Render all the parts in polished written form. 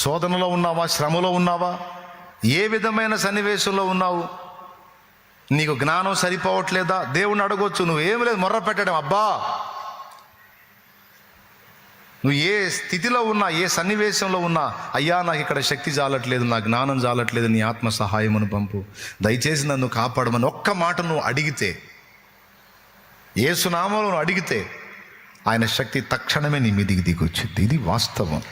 శోధనలో ఉన్నావా, శ్రమలో ఉన్నావా, ఏ విధమైన సన్నివేశంలో ఉన్నావు, నీకు జ్ఞానం సరిపోవట్లేదా, దేవుణ్ణి అడగొచ్చు. నువ్వేమి లేదు, మొర్ర పెట్టడం. అబ్బా, నువ్వు ఏ స్థితిలో ఉన్నా, ఏ సన్నివేశంలో ఉన్నా, అయ్యా నాకు ఇక్కడ శక్తి చాలట్లేదు, నా జ్ఞానం చాలట్లేదు, నీ ఆత్మ సహాయమును పంపు, దయచేసి నన్ను కాపాడమని ఒక్క మాట నువ్వు అడిగితే, యేసునామములో నువ్వు అడిగితే ఆయన శక్తి తక్షణమే నీ మీదికి దిగొచ్చింది. ఇది వాస్తవం.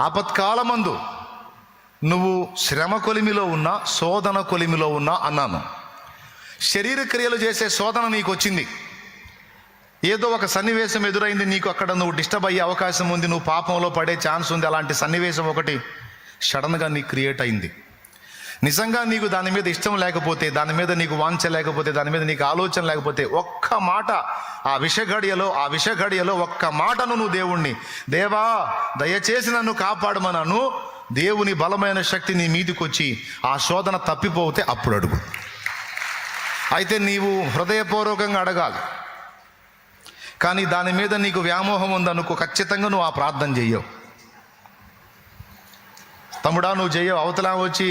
ఆపత్కాలమందు నువ్వు శ్రమ కొలిమిలో ఉన్నా, శోధన కొలిమిలో ఉన్నా అన్నాను. శరీర క్రియలు చేసే శోధన నీకు వచ్చింది, ఏదో ఒక సన్నివేశం ఎదురైంది నీకు, అక్కడ నువ్వు డిస్టర్బ్ అయ్యే అవకాశం ఉంది, నువ్వు పాపంలో పడే ఛాన్స్ ఉంది. అలాంటి సన్నివేశం ఒకటి సడన్గా నీకు క్రియేట్ అయింది. నిజంగా నీకు దాని మీద ఇష్టం లేకపోతే, దాని మీద నీకు వాంఛ లేకపోతే, దాని మీద నీకు ఆలోచన లేకపోతే, ఒక్క మాట ఆ విషఘడియలో ఒక్క మాటను నువ్వు దేవుణ్ణి, దేవా దయచేసి నన్ను కాపాడమనను, దేవుని బలమైన శక్తి నీ మీదికి వచ్చి ఆ శోధన తప్పిపోతే అప్పుడు అడుగు. అయితే నీవు హృదయపూర్వకంగా అడగాలి. కానీ దాని మీద నీకు వ్యామోహం ఉందనుకో, ఖచ్చితంగా నువ్వు ఆ ప్రార్థన చెయ్యవు. తమ్ముడా నువ్వు చెయ్యవు, అవతల వచ్చి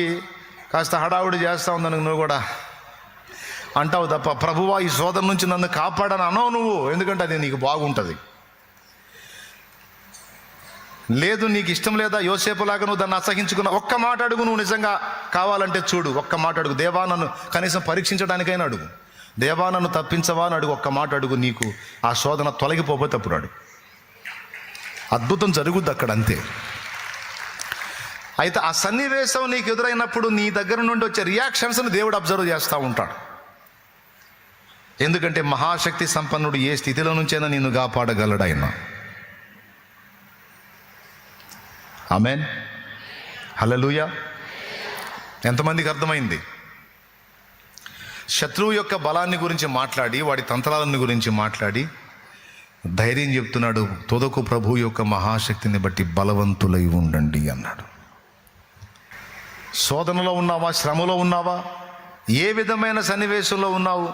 కాస్త హడావుడి చేస్తా ఉందని నువ్వు కూడా అంటావు తప్ప, ప్రభువా ఈ శోధన నుంచి నన్ను కాపాడని అనవు నువ్వు. ఎందుకంటే అది నీకు బాగుంటుంది. లేదు నీకు ఇష్టం లేదా, యోసేపులాగా నువ్వు దాన్ని అసహించుకున్న ఒక్క మాట అడుగు. నువ్వు నిజంగా కావాలంటే చూడు, ఒక్క మాట అడుగు, దేవా నన్ను కనీసం పరీక్షించడానికైనా అడుగు, దేవా నన్ను తప్పించవా అని అడుగు. ఒక్క మాట అడుగు, నీకు ఆ శోధన తొలగిపోతే అప్పుడు అడుగు, అద్భుతం జరుగుద్ది అక్కడ, అంతే. అయితే ఆ సన్నివేశం నీకు ఎదురైనప్పుడు నీ దగ్గర నుండి వచ్చే రియాక్షన్స్ని దేవుడు అబ్జర్వ్ చేస్తూ ఉంటాడు. ఎందుకంటే మహాశక్తి సంపన్నుడు ఏ స్థితిలో నుంచైనా నిన్ను కాపాడగలడు ఆయన. ఆమేన్, హల్లెలూయా. ఎంతమందికి అర్థమైంది? శత్రువు యొక్క బలాన్ని గురించి మాట్లాడి, వాడి తంత్రాలను గురించి మాట్లాడి ధైర్యం చెప్తున్నాడు. తొదకు ప్రభు యొక్క మహాశక్తిని బట్టి బలవంతులై ఉండండి అన్నాడు. శోధనలో ఉన్నావా, శ్రమలో ఉన్నావా, ఏ విధమైన సన్నివేశంలో ఉన్నావు,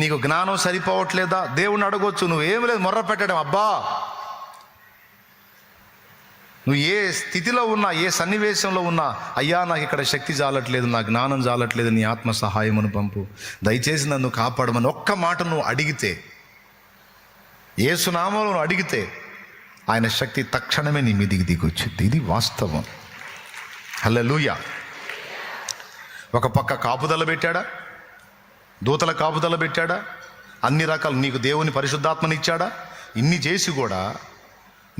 నీకు జ్ఞానం సరిపోవట్లేదా, దేవుణ్ణి అడగొచ్చు. నువ్వేమి లేదు, మొర్ర పెట్టడం. అబ్బా, నువ్వు ఏ స్థితిలో ఉన్నా, ఏ సన్నివేశంలో ఉన్నా, అయ్యా నాకు ఇక్కడ శక్తి చాలట్లేదు, నా జ్ఞానం చాలట్లేదు, నీ ఆత్మ సహాయమును పంపు, దయచేసి నన్ను కాపాడమని ఒక్క మాట నువ్వు అడిగితే, యేసునామములో నువ్వు అడిగితే ఆయన శక్తి తక్షణమే నీ మీదికి దిగొచ్చింది. ఇది వాస్తవం. హల్లెలూయా. ఒక పక్క కాపుదల పెట్టాడా, దూతల కాపుదల పెట్టాడా, అన్ని రకాలు నీకు దేవుని పరిశుద్ధాత్మనిచ్చాడా, ఇన్ని చేసి కూడా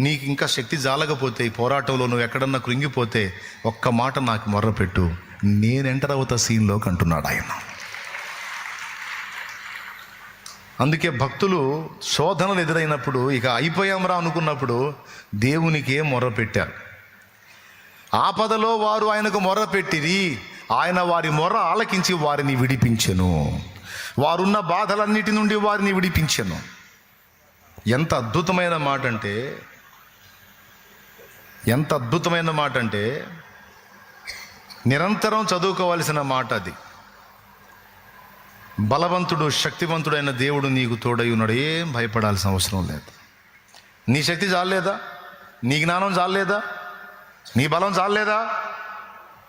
నీకు ఇంకా శక్తి జాలకపోతే, ఈ పోరాటంలో నువ్వు ఎక్కడన్నా కృంగిపోతే ఒక్క మాట నాకు మొర్రపెట్టు, నేను ఎంటర్ అవుతా సీన్లోకి అంటున్నాడు ఆయన. అందుకే భక్తులు శోధనలు ఎదురైనప్పుడు ఇక అయిపోయాంరా అనుకున్నప్పుడు దేవునికి ఏం మొర్రపెట్టారు. ఆపదలో వారు ఆయనకు మొర్ర పెట్టిరి, ఆయన వారి మొర్ర ఆలకించి వారిని విడిపించెను, వారున్న బాధలన్నిటి నుండి వారిని విడిపించెను. ఎంత అద్భుతమైన మాట అంటే, ఎంత అద్భుతమైన మాట అంటే నిరంతరం చదువుకోవాల్సిన మాట అది. బలవంతుడు శక్తివంతుడైన దేవుడు నీకు తోడై ఉన్నాడు, ఏం భయపడాల్సిన అవసరం లేదు. నీ శక్తి చాలేదా, నీ జ్ఞానం చాలేదా, నీ బలం చాలేదా,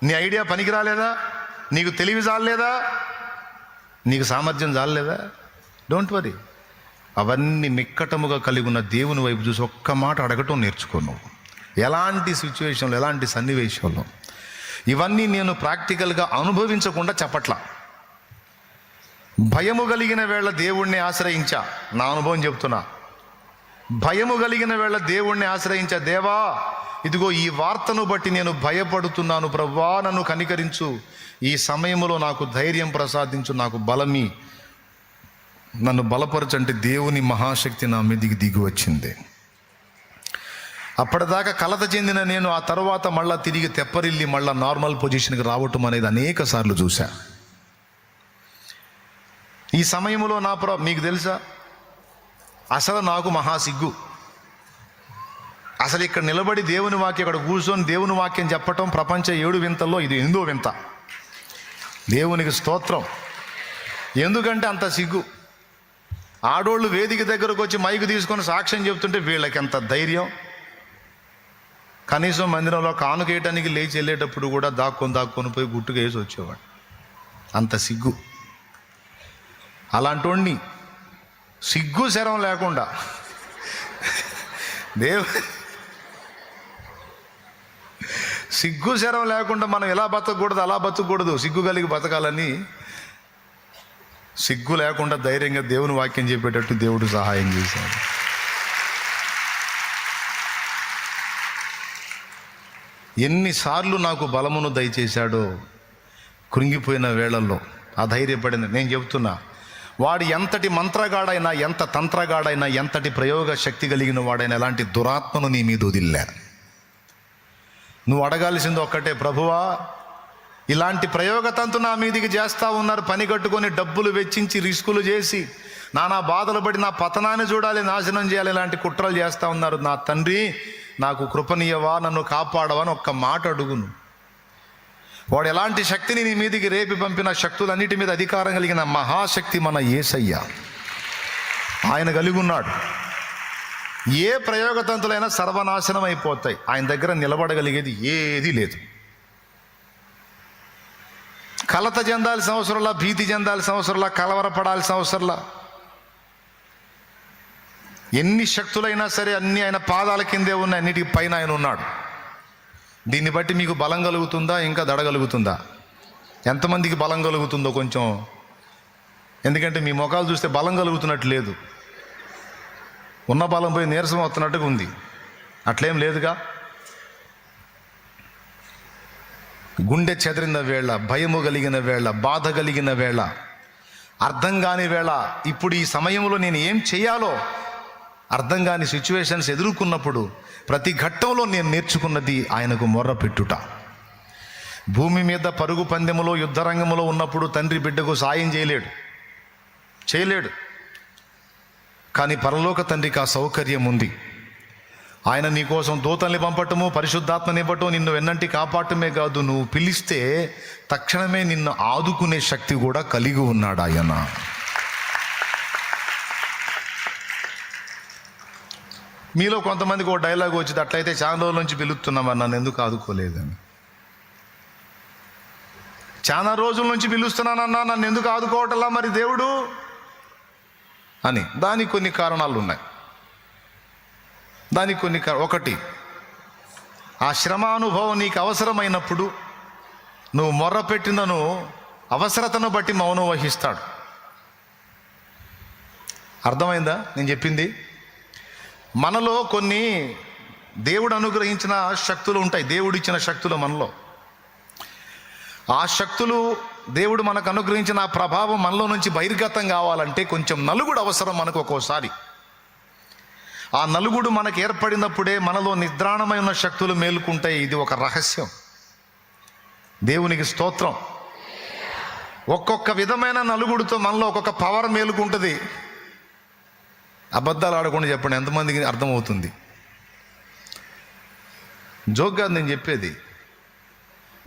నీ ఐడియా పనికి రాలేదా, నీకు తెలివి చాలేదా, నీకు సామర్థ్యం చాలేదా, డోంట్ వరీ. అవన్నీ మిక్కటముగా కలిగి ఉన్న దేవుని వైపు చూసి ఒక్క మాట అడగటం నేర్చుకో. ఎలాంటి సిచ్యువేషన్లో, ఎలాంటి సన్నివేశంలో, ఇవన్నీ నేను ప్రాక్టికల్గా అనుభవించకుండా చెప్పట్లా. భయము కలిగిన వేళ దేవుణ్ణి ఆశ్రయించా, నా అనుభవం చెప్తున్నా. భయము కలిగిన వేళ దేవుణ్ణి ఆశ్రయించా, దేవా ఇదిగో ఈ వార్తను బట్టి నేను భయపడుతున్నాను, ప్రభువా నన్ను కనికరించు, ఈ సమయంలో నాకు ధైర్యం ప్రసాదించు, నాకు బలమి, నన్ను బలపరచంటే దేవుని మహాశక్తి నా మీదికి దిగి వచ్చింది. అప్పటిదాకా కలత చెందిన నేను ఆ తర్వాత మళ్ళా తిరిగి తెప్పరిల్లి మళ్ళా నార్మల్ పొజిషన్కి రావటం అనేది అనేక సార్లు చూశా. ఈ సమయంలో మీకు తెలుసా, అసలు నాకు మహాసిగ్గు. అసలు ఇక్కడ నిలబడి దేవుని వాక్యం, ఇక్కడ కూర్చొని దేవుని వాక్యం చెప్పటం ప్రపంచ 7 వింతల్లో ఇది 8వ వింత. దేవునికి స్తోత్రం. ఎందుకంటే అంత సిగ్గు. ఆడోళ్ళు వేదిక దగ్గరకు వచ్చి మైకు తీసుకొని సాక్ష్యం చెప్తుంటే వీళ్ళకి ఎంత ధైర్యం. కనీసం మందిరంలో కానుకేయటానికి లేచి వెళ్ళేటప్పుడు కూడా దాక్కొని పోయి గుట్టుగా వేసి వచ్చేవాడు. అంత సిగ్గు. అలాంటి సిగ్గు శరం లేకుండా సిగ్గు శరం లేకుండా మనం ఎలా బతకూడదు అలా బతకూడదు. సిగ్గు కలిగి బతకాలని, సిగ్గు లేకుండా ధైర్యంగా దేవుని వాక్యం చెప్పేటట్టు దేవుడు సహాయం చేశాడు. ఎన్నిసార్లు నాకు బలమును దయచేశాడో కృంగిపోయిన వేళల్లో అధైర్యపడిన. నేను చెబుతున్నా, వాడు ఎంతటి మంత్రగాడైనా, ఎంత తంత్రగాడైనా, ఎంతటి ప్రయోగ శక్తి కలిగిన వాడైనా ఎలాంటి దురాత్మను నీ మీద వదిలే. నువ్వు అడగాల్సింది ఒక్కటే, ప్రభువా ఇలాంటి ప్రయోగతంతు నా మీదికి చేస్తూ ఉన్నారు, పని కట్టుకొని డబ్బులు వెచ్చించి రిస్కులు చేసి నానా బాధలు పడి నా పతనాన్ని చూడాలి, నాశనం చేయాలి, ఇలాంటి కుట్రలు చేస్తూ ఉన్నారు. నా తండ్రి నాకు కృపనీయవా, నన్ను కాపాడవా అని ఒక్క మాట అడుగును. వాడు ఎలాంటి శక్తిని నీ మీదికి రేపి పంపిన శక్తులన్నిటి మీద అధికారం కలిగిన మహాశక్తి మన యేసయ్య. ఆయన కలిగి ఉన్నాడు. ఏ ప్రయోగతంతులైనా సర్వనాశనం అయిపోతాయి. ఆయన దగ్గర నిలబడగలిగేది ఏదీ లేదు. కలత చెందాల్సిన అవసరంలా, భీతి చెందాల్సిన అవసరంలా, కలవరపడాల్సిన అవసరంలా. ఎన్ని శక్తులైనా సరే అన్నీ ఆయన పాదాల కిందే ఉన్నాయి, అన్నిటికి పైన ఆయన ఉన్నాడు. దీన్ని బట్టి మీకు బలం కలుగుతుందా, ఇంకా దడగలుగుతుందా? ఎంతమందికి బలం కలుగుతుందో కొంచెం, ఎందుకంటే మీ ముఖాలు చూస్తే బలం కలుగుతున్నట్టు లేదు. ఉన్న బలం పోయి నీరసం అవుతున్నట్టుగా ఉంది. అట్లేం లేదుగా. గుండె చెదిరిన వేళ, భయము కలిగిన వేళ, బాధ కలిగిన వేళ, అర్థం కాని వేళ, ఇప్పుడు ఈ సమయంలో నేను ఏం చేయాలో అర్థం కాని సిచ్యువేషన్స్ ఎదుర్కొన్నప్పుడు ప్రతి ఘట్టంలో నేను నేర్చుకున్నది ఆయనకు మొర్ర పెట్టుట. భూమి మీద పరుగు పందెములో, యుద్ధరంగంలో ఉన్నప్పుడు తండ్రి బిడ్డకు సాయం చేయలేడు. కానీ పరలోక తండ్రికి ఆ సౌకర్యం ఉంది. ఆయన నీకోసం దూతల్ని పంపటము, పరిశుద్ధాత్మని ఇవ్వటం, నిన్ను వెన్నంటి కాపాడటమే కాదు, నువ్వు పిలిస్తే తక్షణమే నిన్ను ఆదుకునే శక్తి కూడా కలిగి ఉన్నాడు ఆయన. మీలో కొంతమందికి ఒక డైలాగ్ వచ్చింది, అట్లయితే చాలా రోజుల నుంచి పిలుస్తున్నామని, నన్ను ఎందుకు ఆదుకోలేదని. చాలా రోజుల నుంచి పిలుస్తున్నానన్నా, నన్ను ఎందుకు ఆదుకోవటంలా మరి దేవుడు అని. దానికి కొన్ని కారణాలు ఉన్నాయి. ఒకటి, ఆ శ్రమానుభవం నీకు అవసరమైనప్పుడు నువ్వు మొర్ర పెట్టినను అవసరతను బట్టి మౌనం వహిస్తాడు. అర్థమైందా నేను చెప్పింది? మనలో కొన్ని దేవుడు అనుగ్రహించిన శక్తులు ఉంటాయి, దేవుడిచ్చిన శక్తులు మనలో. ఆ శక్తులు, దేవుడు మనకు అనుగ్రహించిన ఆ ప్రభావం మనలో నుంచి బహిర్గతం కావాలంటే కొంచెం నలుగుడు అవసరం మనకు ఒక్కోసారి. ఆ నలుగుడు మనకు ఏర్పడినప్పుడే మనలో నిద్రాణమై ఉన్న శక్తులు మేలుకుంటాయి. ఇది ఒక రహస్యం. దేవునికి స్తోత్రం. ఒక్కొక్క విధమైన నలుగుడితో మనలో ఒక్కొక్క పవర్ మేలుకుంటుంది. అబద్ధాలు ఆడకుండా చెప్పండి, ఎంతమందికి అర్థమవుతుంది? జోక్గా నేను చెప్పేది.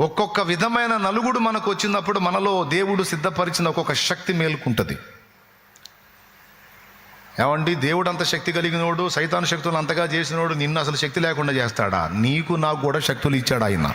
ఒక్కొక్క విధమైన నలుగుడు మనకు వచ్చినప్పుడు మనలో దేవుడు సిద్ధపరిచిన ఒక్కొక్క శక్తి మేలుకుంటుంది. ఏమండి, దేవుడు అంత శక్తి కలిగినోడు, సైతాను శక్తులు అంతగా చేసినోడు నిన్ను అసలు శక్తి లేకుండా చేస్తాడా? నీకు నాకు కూడా శక్తులు ఇచ్చాడు ఆయన.